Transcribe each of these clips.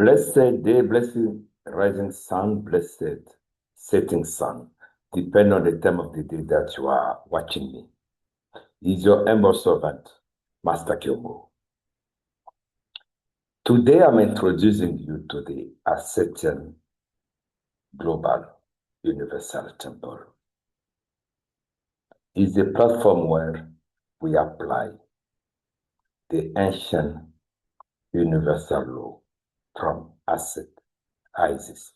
Blessed day, blessed rising sun, blessed setting sun, depending on the time of the day that you are watching me. Is your humble servant, Master Kyungu. Today I'm introducing you to the Ascension Global Universal Temple. It's a platform where we apply the ancient universal law from Isis,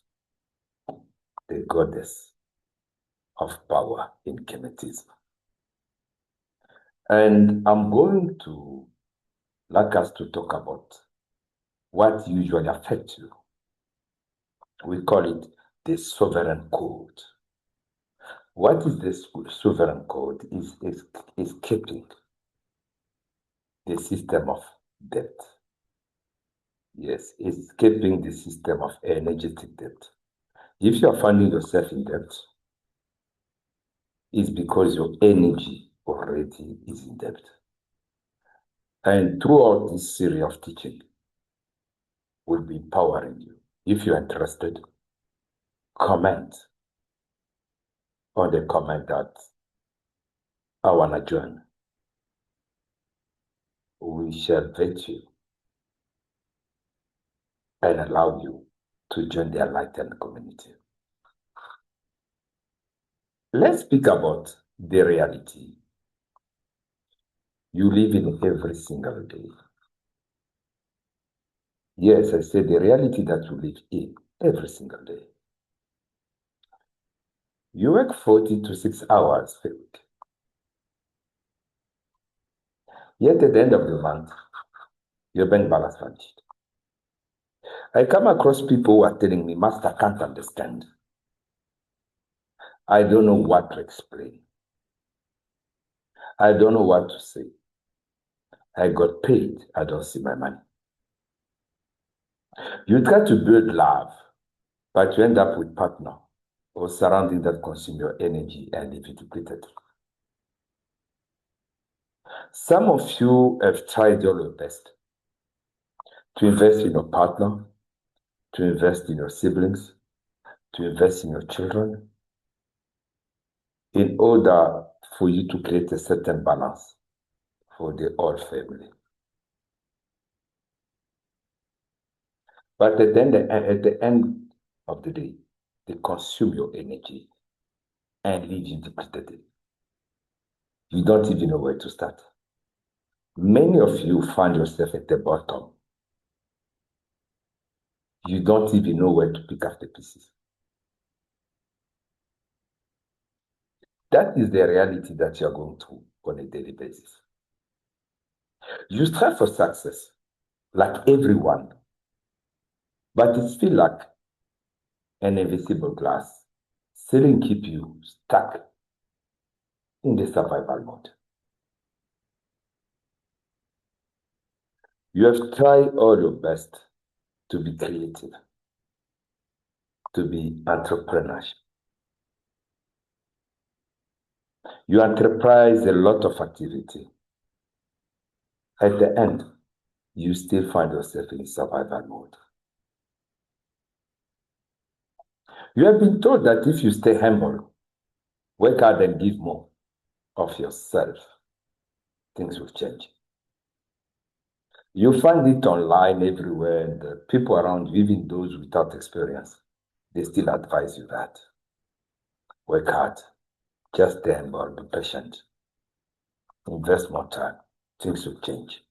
the goddess of power in Kemetism. And I'm going to like us to talk about what usually affects you. We call it the sovereign code. What is this sovereign code? Is keeping the system of debt. Yes, it's keeping the system of energetic debt. If you are finding yourself in debt, it's because your energy already is in debt. And throughout this series of teaching, will be empowering you. If you're interested, comment on the comment that I want to join. We shall vet you and allow you to join the enlightened community. Let's speak about the reality you live in every single day. Yes, I said the reality that you live in every single day. You work 40 to 6 hours a week. Yet at the end of the month, your bank balance vanished. I come across people who are telling me, Master, I can't understand. I don't know what to explain. I don't know what to say. I got paid, I don't see my money. You try to build love, but you end up with partner or surrounding that consume your energy and leave you depleted. Some of you have tried all your best to invest in your partner, to invest in your siblings, to invest in your children, in order for you to create a certain balance for the whole family. But at the end of the day, they consume your energy and leave you depleted. You don't even know where to start. Many of you find yourself at the bottom. You don't even know where to pick up the pieces. That is the reality that you're going through on a daily basis. You strive for success, like everyone, but it feels like an invisible glass, ceiling keep you stuck in the survival mode. You have tried all your best to be creative, to be entrepreneurial. You enterprise a lot of activity. At the end, you still find yourself in survival mode. You have been told that if you stay humble, work hard and give more of yourself, things will change. You find it online everywhere, and the people around you, even those without experience, they still advise you that. Work hard, just stay humble, be patient, invest more time, things will change.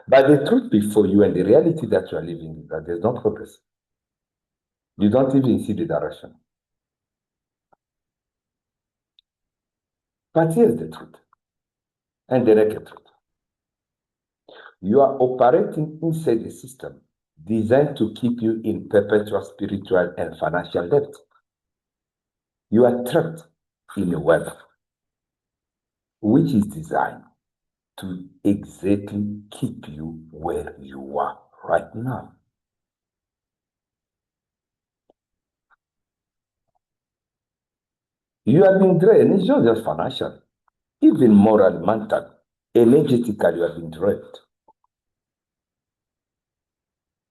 But the truth before you and the reality that you are living is that there's no progress. You don't even see the direction. But here's the truth, and the naked truth. You are operating inside a system designed to keep you in perpetual spiritual and financial debt. You are trapped in a web which is designed to exactly keep you where you are right now. You have been drained. It's not just financial, even moral, mental, energetically, you have been drained.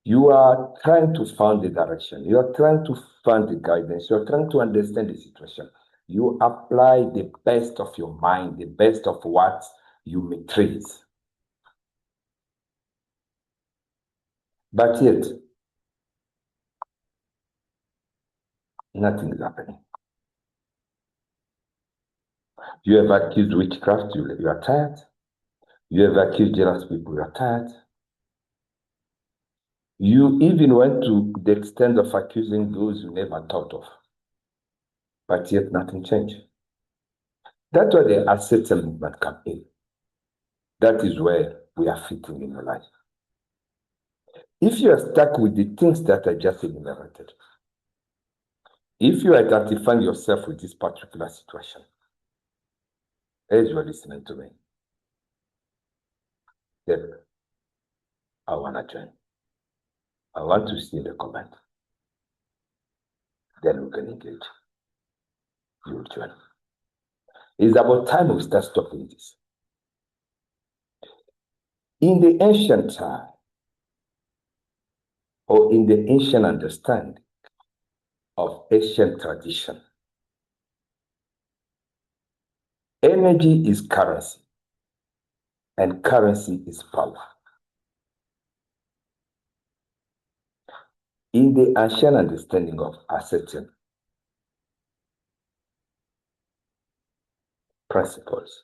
You are trying to find the direction. You are trying to find the guidance. You are trying to understand the situation. You apply the best of your mind, the best of what you may trace. But yet, nothing is happening. You have accused witchcraft, you are tired. You have accused jealous people, you are tired. You even went to the extent of accusing those you never thought of. But yet nothing changed. That's where the ascetical movement comes in. That is where we are fitting in your life. If you are stuck with the things that I just enumerated, if you are identifying yourself with this particular situation, as you are listening to me, then I want to join. I want to see the comment. Then we can engage. You will join. It's about time we start stopping this. In the ancient time, or in the ancient understanding of ancient tradition, energy is currency, and currency is power. In the ancient understanding of asceticism principles,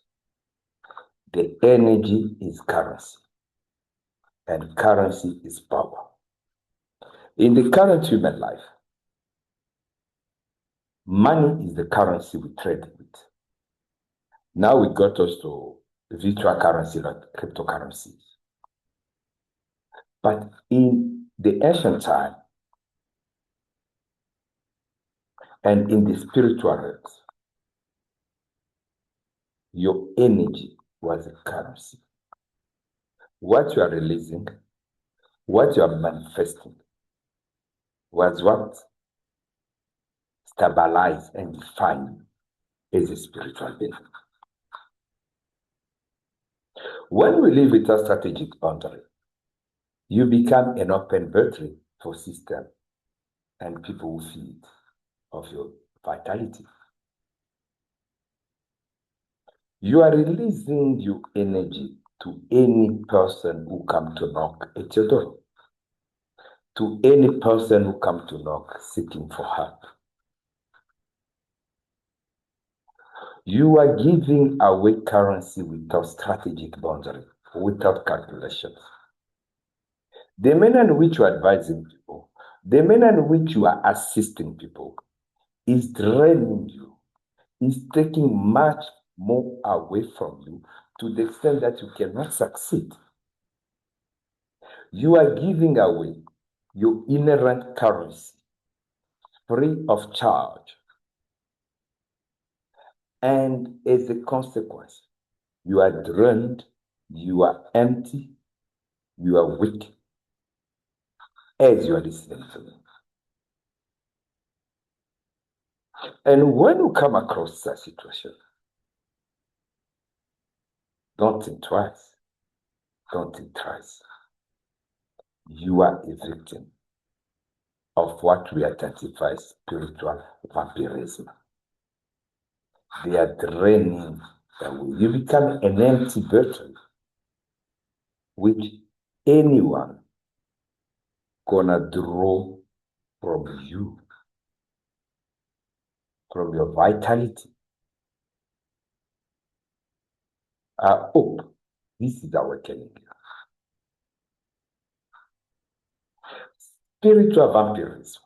the energy is currency, and currency is power. In the current human life, money is the currency we trade with. Now we got us to virtual currency like cryptocurrencies. But in the ancient time and in the spiritual realms, your energy was a currency. What you are releasing, what you are manifesting, was what stabilized and defined as a spiritual being. When we live with a strategic boundary, you become an open battery for system and people who feed of your vitality. You are releasing your energy to any person who come to knock at your door, to any person who come to knock seeking for help. You are giving away currency without strategic boundary, without calculations. The manner in which you are advising people, the manner in which you are assisting people is draining you, is taking much more away from you to the extent that you cannot succeed. You are giving away your inherent currency free of charge. And as a consequence, you are drained, you are empty, you are weak as you are listening to me. And when you come across that situation, don't think twice. Don't think thrice. You are a victim of what we identify as spiritual vampirism. They are draining away. You become an empty battery, which anyone gonna draw from you, from your vitality. I hope this is awakening you. Spiritual vampirism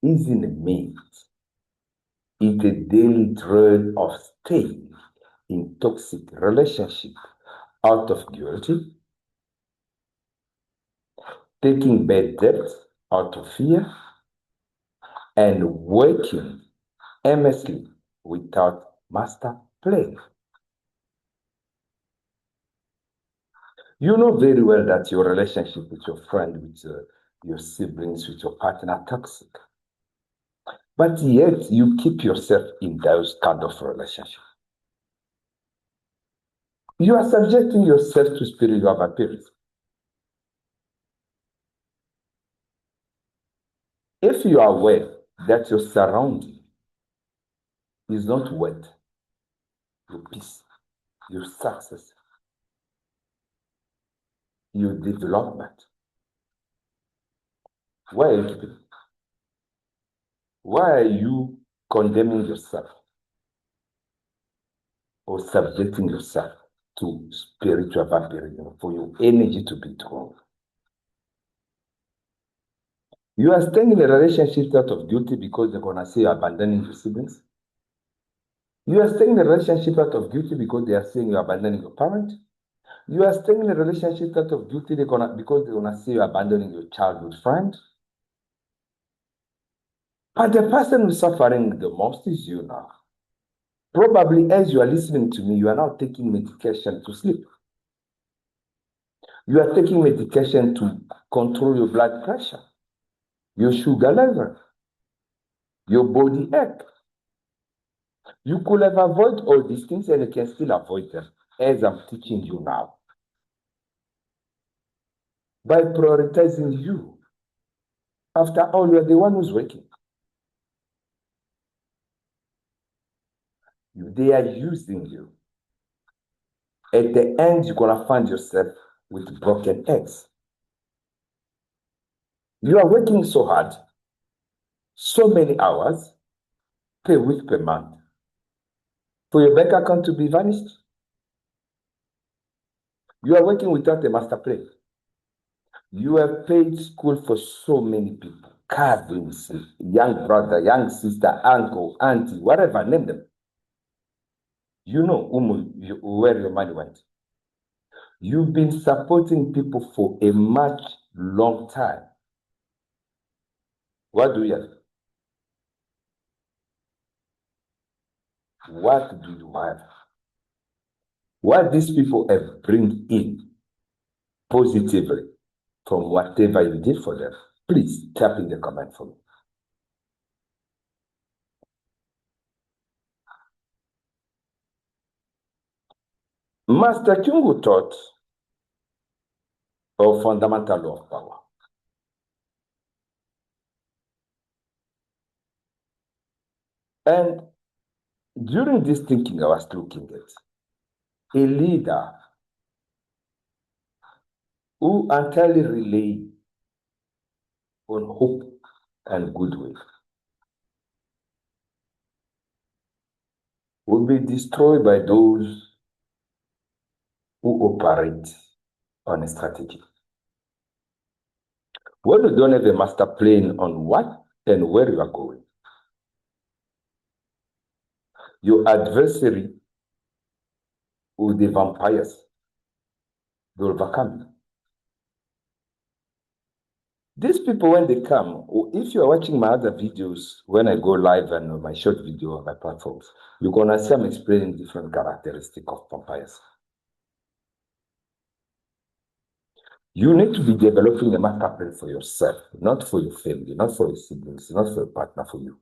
isn't a myth. It's a daily dread of staying in toxic relationship out of guilty, taking bad debts out of fear, and working aimlessly without master plan. You know very well that your relationship with your friend, with your siblings, with your partner are toxic. But yet you keep yourself in those kind of relationships. You are subjecting yourself to spiritual vampirism. If you are aware that your surrounding is not worth your peace, your success, your development, why are you keeping it? Why are you condemning yourself or subjecting yourself to spiritual vampirism for your energy to be drawn? You are staying in a relationship out of guilty because they're going to say you're abandoning your siblings. You are staying in a relationship out of guilty because they are saying you're abandoning your parent. You are staying in a relationship out of guilty because they're going to say you're abandoning your childhood friend. But the person who's suffering the most is you now. Probably as you are listening to me, you are now taking medication to sleep. You are taking medication to control your blood pressure, your sugar level, your body ache. You could have avoided all these things and you can still avoid them, as I'm teaching you now. By prioritizing you. After all, you are the one who's working. They are using you. At the end, you're going to find yourself with broken eggs. You are working so hard, so many hours, per week, per month, for your bank account to be vanished. You are working without a master plan. You have paid school for so many people, cousins, young brother, young sister, uncle, auntie, whatever, name them. You know where your money went. You've been supporting people for a much long time. What do you have? What do you have? What these people have bring in positively from whatever you did for them, please type in the comment for me. Master Kyungu taught of fundamental law of power. And during this thinking, I was looking at a leader who entirely rely on hope and goodwill will be destroyed by those who operate on a strategy. When you don't have a master plan on what and where you are going, your adversary or the vampires will overcome you. These people, when they come, or if you are watching my other videos, when I go live and my short video on my platforms, you're going to see I'm explaining different characteristics of vampires. You need to be developing a master plan for yourself, not for your family, not for your siblings, not for your partner, for you.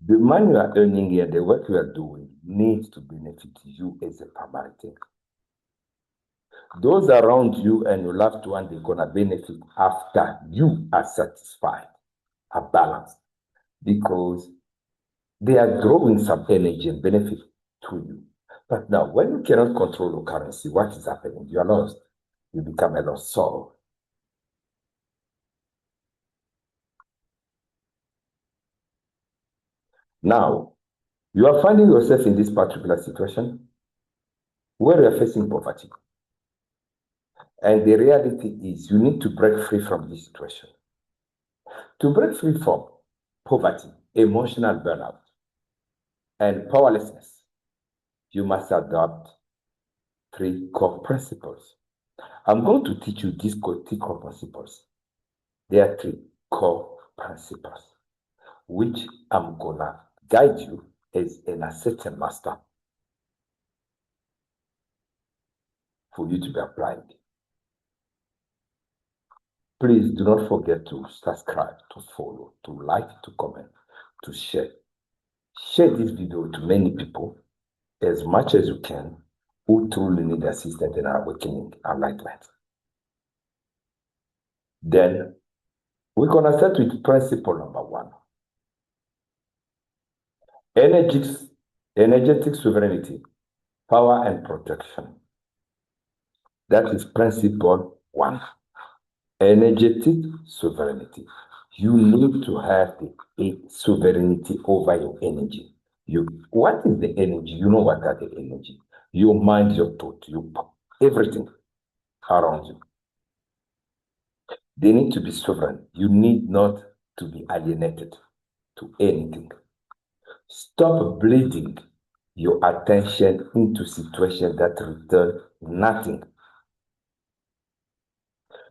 The money you are earning here, the work you are doing, needs to benefit you as a primary thing. Those around you and your loved one, they're going to benefit after you are satisfied, are balanced, because they are drawing some energy and benefit to you. But now, when you cannot control your currency, what is happening? You are lost. You become a lost soul. Now, you are finding yourself in this particular situation where you are facing poverty. And the reality is you need to break free from this situation. To break free from poverty, emotional burnout, and powerlessness, you must adopt 3 core principles. I'm going to teach you these 3 core principles. There are 3 core principles, which I'm going to guide you as an ascertain master for you to be applied. Please do not forget to subscribe, to follow, to like, to comment, to share. Share this video to many people as much as you can who truly need assistance in our awakening enlightenment. Then We're going to start with principle number one. Energetic sovereignty, power and protection. That is principle one. Energetic sovereignty. You need to have the sovereignty over your energy. What is the energy? You know what are the energy? Your mind, your thought, everything around you. They need to be sovereign. You need not to be alienated to anything. Stop bleeding your attention into situations that return nothing.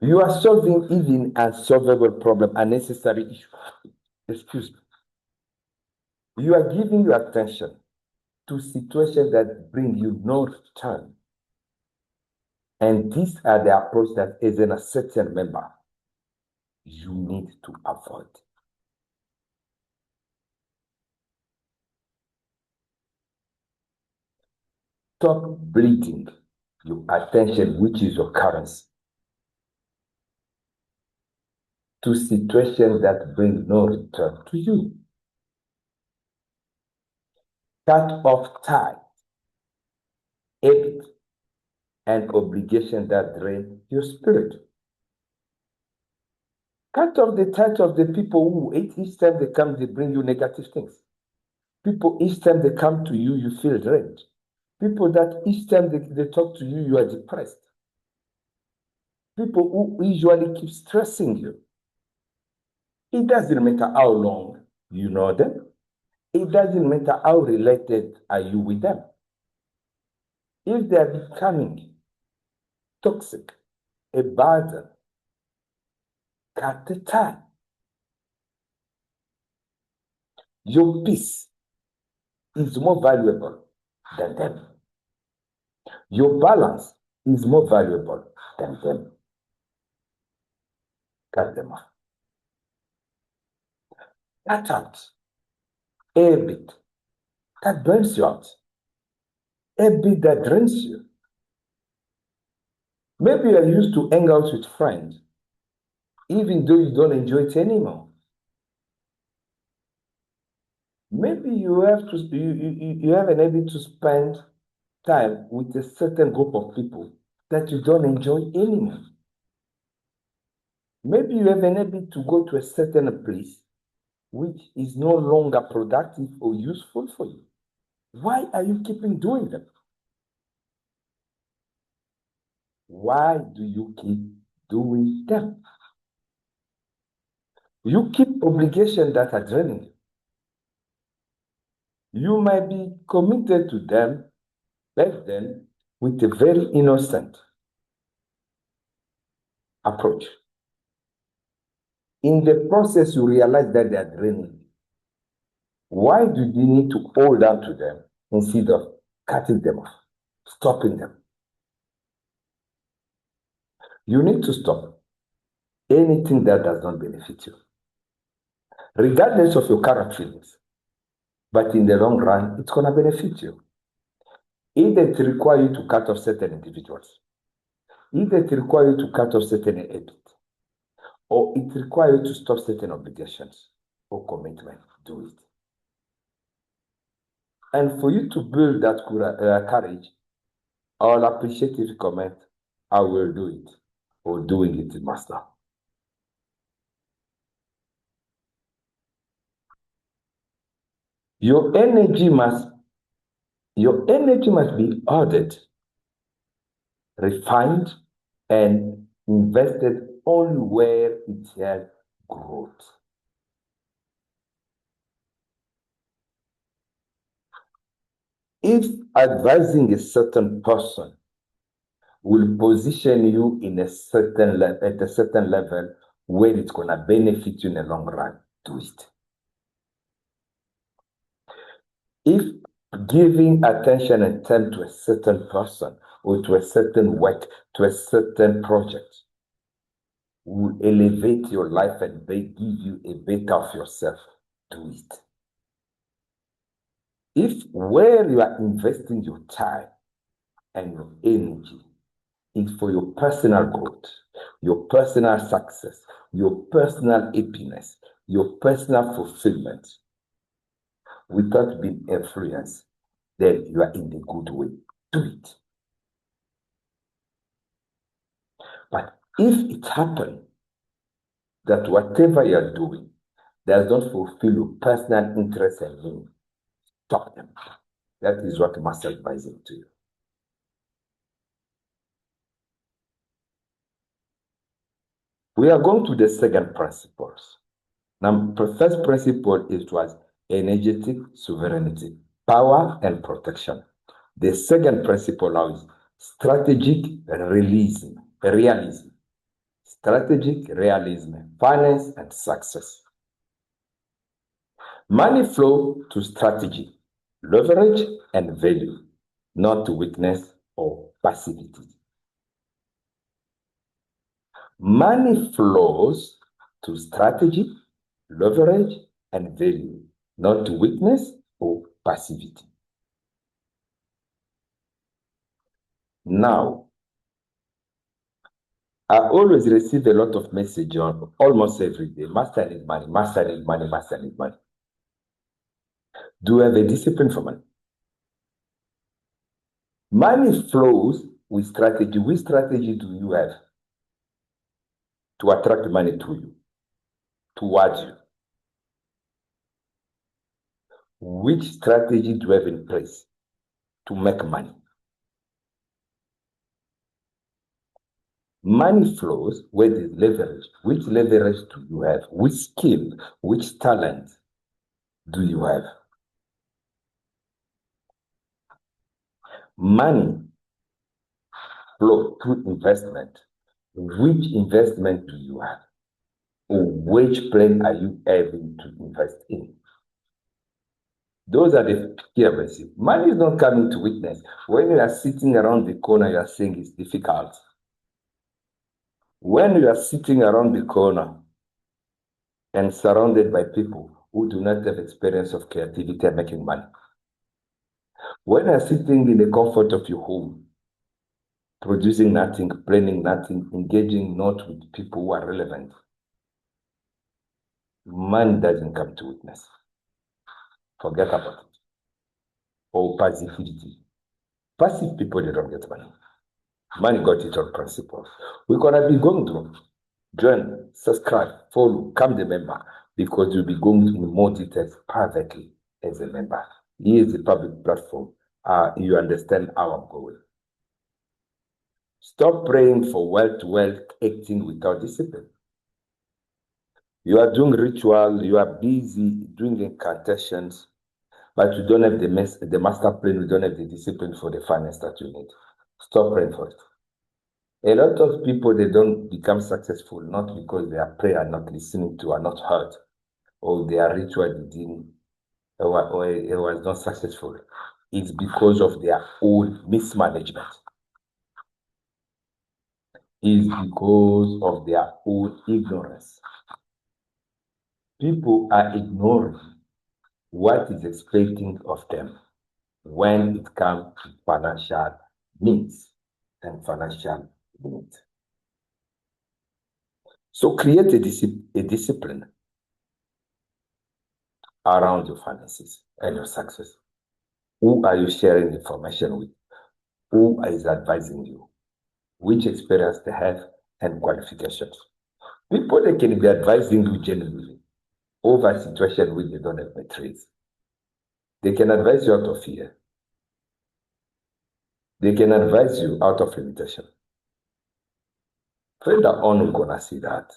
You are solving even unsolvable problem, unnecessary issue. Excuse me. You are giving your attention to situations that bring you no return. And these are the approach that as an certain member, you need to avoid. Stop bleeding your attention, which is your currency, to situations that bring no return to you. Cut off ties, habits, and obligations that drain your spirit. Cut off the ties of the people who each time they come, they bring you negative things. People, each time they come to you, you feel drained. People that each time they talk to you, you are depressed. People who usually keep stressing you. It doesn't matter how long you know them. It doesn't matter how related are you with them. If they are becoming toxic, a burden, cut the tie. Your peace is more valuable than them. Your balance is more valuable than them. Cut them off. Cut out a bit that burns you out, a bit that drains you. Maybe you are used to hang out with friends, even though you don't enjoy it anymore. Maybe you have an habit to spend time with a certain group of people that you don't enjoy anymore. Maybe you have an habit to go to a certain place which is no longer productive or useful for you. Why are you keeping doing them? Why do you keep doing them? You keep obligations that are draining you. You might be committed to them back then with a very innocent approach. In the process, you realize that they are draining you. Why do you need to hold on to them instead of cutting them off, stopping them? You need to stop anything that does not benefit you, regardless of your current feelings. But in the long run, it's going to benefit you. Either it requires you to cut off certain individuals, either it requires you to cut off certain habits, or it requires you to stop certain obligations or commitment. Do it. And for you to build that courage, I'll appreciate if you comment, I will do it, or doing it, master. Your energy must be ordered, refined, and invested only where it has growth. If advising a certain person will position you in a certain at a certain level where it's going to benefit you in the long run, do it. If giving attention and time to a certain person or to a certain work, to a certain project will elevate your life and give you a better of yourself, do it. If where you are investing your time and your energy is for your personal growth, your personal success, your personal happiness, your personal fulfillment without being influenced, then you are in the good way. Do it. But if it happens that whatever you are doing does not fulfill your personal interest and meaning, stop them. That is what Maa't advising to you. We are going to the second principles. Now, the first principle is was energetic sovereignty, power and protection. The second principle now is strategic realism, strategic realism, finance and success. Money flow to strategy, leverage and value, not to weakness or passivity. Money flows to strategy, leverage, and value, not to weakness or passivity. Now, I always receive a lot of messages on almost every day. Master need money, master need money, master need money. Do you have a discipline for money? Money flows with strategy. Which strategy do you have to attract money to you, towards you? Which strategy do you have in place to make money? Money flows where there's leverage. Which leverage do you have? Which skill, which talent do you have? Money flows through investment. Which investment do you have? Or which plan are you having to invest in? Those are the key areas. Money is not coming to weakness. When you are sitting around the corner, you are saying it's difficult. When you are sitting around the corner and surrounded by people who do not have experience of creativity and making money, when you are sitting in the comfort of your home, producing nothing, planning nothing, engaging not with people who are relevant, money doesn't come to weakness. Forget about it. Or passivity. Passive people, they don't get money. Money got it on principle. We're going to be going to join, subscribe, follow, become the member, because you'll be going in more details privately as a member. Here is the public platform. You understand how I'm going. Stop praying for wealth, acting without discipline. You are doing ritual, you are busy doing incantations, but you don't have the master plan, you don't have the discipline for the finance that you need. Stop praying for it. A lot of people, they don't become successful, not because their prayer are not listening to, are not heard, or their ritual didn't, or it was not successful. It's because of their own mismanagement. It's because of their own ignorance. People are ignoring what is expected of them when it comes to financial needs and financial needs. So create a discipline around your finances and your success. Who are you sharing information with? Who is advising you? Which experience they have and qualifications? People that can be advising you genuinely over a situation where they don't have matrix. They can advise you out of fear. They can advise you out of limitation. Further on, we're gonna see that.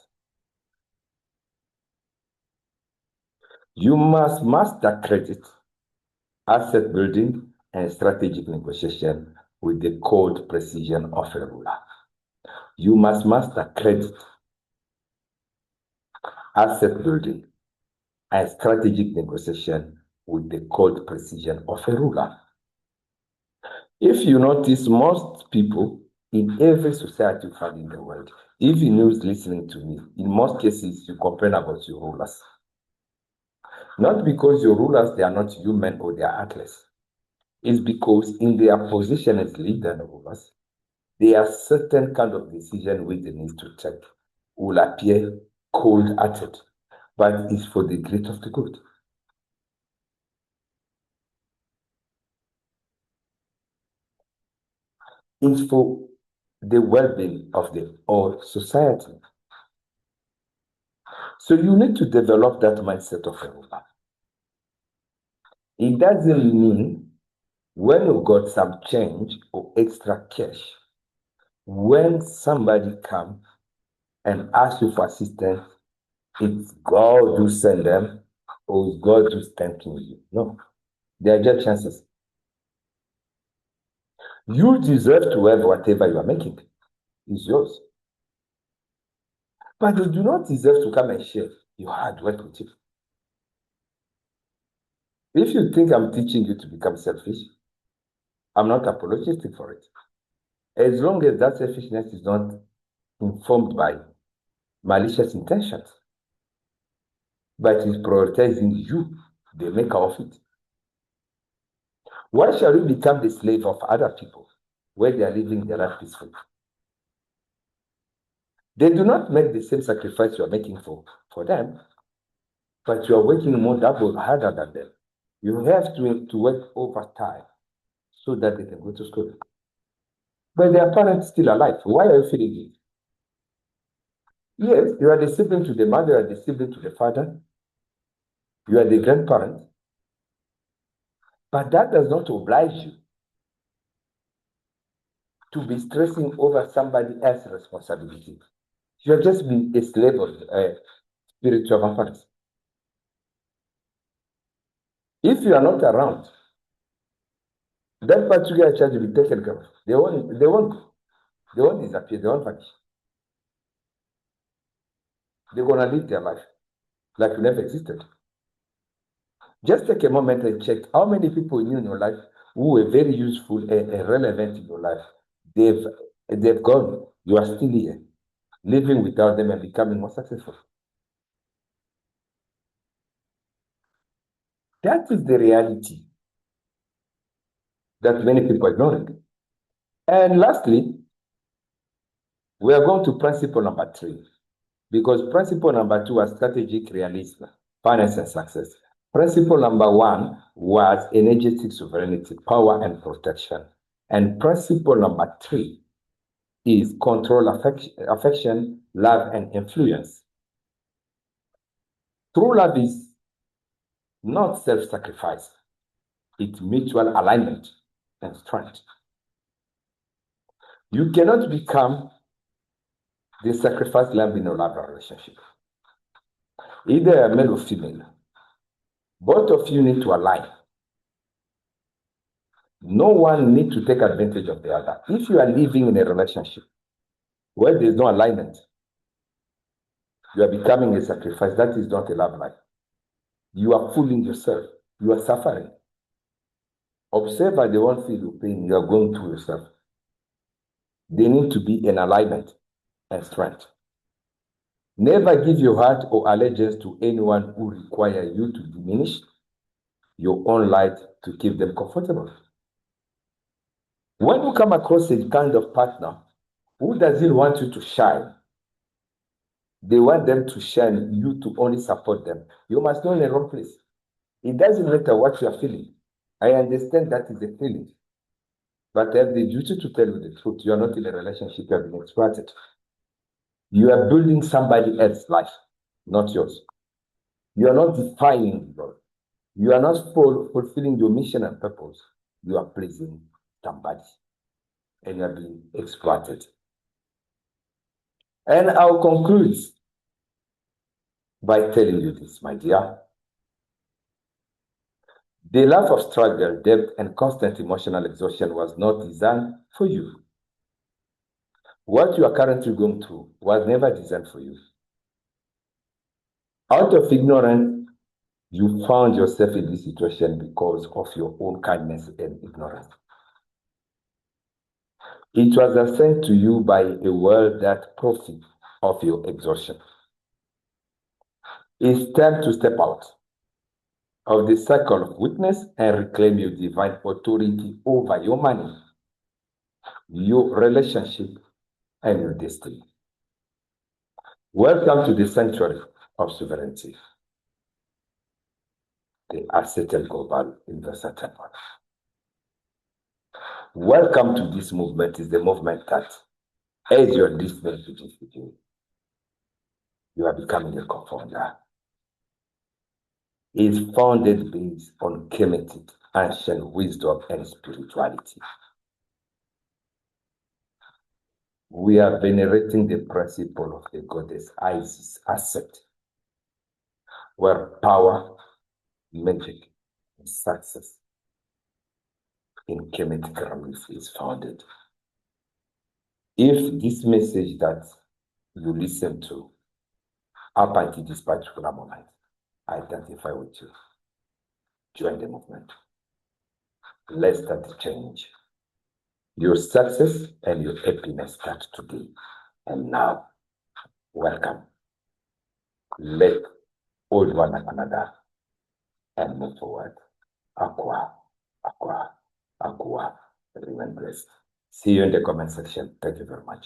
You must master credit, asset building, and strategic negotiation with the cold precision of a ruler. You must master credit, asset building, and strategic negotiation with the cold precision of a ruler. If you notice, most people in every society you find in the world, even who's listening to me, in most cases, you complain about your rulers. Not because your rulers, they are not human or they are heartless. It's because in their position as leader and rulers, There are certain kind of decisions which they need to take will appear cold-hearted, but it's for the great of the good. It's for the well-being of the whole society. So you need to develop that mindset of a woman. It doesn't mean when you got some change or extra cash, when somebody comes and asks you for assistance, it's God who send them or it's God who's thanking you. No, there are just chances. You deserve to have whatever you are making. It's yours. But you do not deserve to come and share your hard work with you. If you think I'm teaching you to become selfish, I'm not apologetic for it. As long as that selfishness is not informed by malicious intentions, but is prioritizing you, the maker of it. Why shall we become the slave of other people where they are living their life peacefully? They do not make the same sacrifice you are making for them, but you are working more double harder than them. You have to work overtime so that they can go to school. But their parents still alive. Why are you feeling it? Yes, you are the sibling to the mother, you are the sibling to the father, you are the grandparent, but that does not oblige you to be stressing over somebody else's responsibility. You have just been a slave of spiritual vampires. If you are not around, that particular child will be taken care of. They won't disappear, they won't vanish. They're gonna live their life like you never existed. Just take a moment and check how many people you knew in your life who were very useful and relevant in your life. They've gone. You are still here, living without them and becoming more successful. That is the reality that many people are ignoring. And lastly, we are going to principle number 3, because principle number 2 was strategic realism, finance and success. Principle number 1 was energetic sovereignty, power and protection. And principle number 3 is control, affection, love, and influence. True love is not self-sacrifice. It's mutual alignment and strength. You cannot become the sacrifice lamb in a love relationship. Either a male or female, both of you need to align. No one needs to take advantage of the other. If you are living in a relationship where there's no alignment, you are becoming a sacrifice. That is not a love life. You are fooling yourself. You are suffering. Observer, they won't feel the pain you are going through yourself. They need to be in alignment and strength. Never give your heart or allegiance to anyone who requires you to diminish your own light to keep them comfortable. When you come across a kind of partner who doesn't want you to shine, they want them to shine, you to only support them, you must know in the wrong place. It doesn't matter what you are feeling. I understand that is a feeling, but I have the duty to tell you the truth. You are not in a relationship, you have been exploited. You are building somebody else's life, not yours. You are not defining God. You are not fulfilling your mission and purpose. You are pleasing somebody, and you are being exploited. And I'll conclude by telling you this, my dear. The life of struggle, debt, and constant emotional exhaustion was not designed for you. What you are currently going through was never designed for you. Out of ignorance, you found yourself in this situation because of your own kindness and ignorance. It was assigned to you by a world that profits of your exhaustion. It's time to step out of the cycle of weakness and reclaim your divine authority over your money. your relationship, and your destiny. Welcome to the sanctuary of sovereignty, the Ascetic Global Investor Temple. Welcome to this movement. Is the movement that, as you are listening to this video, you are becoming a co-founder. It is founded based on Kemetic, ancient wisdom, and spirituality. We are venerating the principle of the goddess Isis, Aset, where power, magic, and success in Kemetic realms is founded. If this message that you listen to up until this particular moment identify with you, join the movement. Let's start the change. Your success and your happiness start today. And now, welcome. Let's hold one another and move forward. Aqua, aqua, aqua. Remain blessed. See you in the comment section. Thank you very much.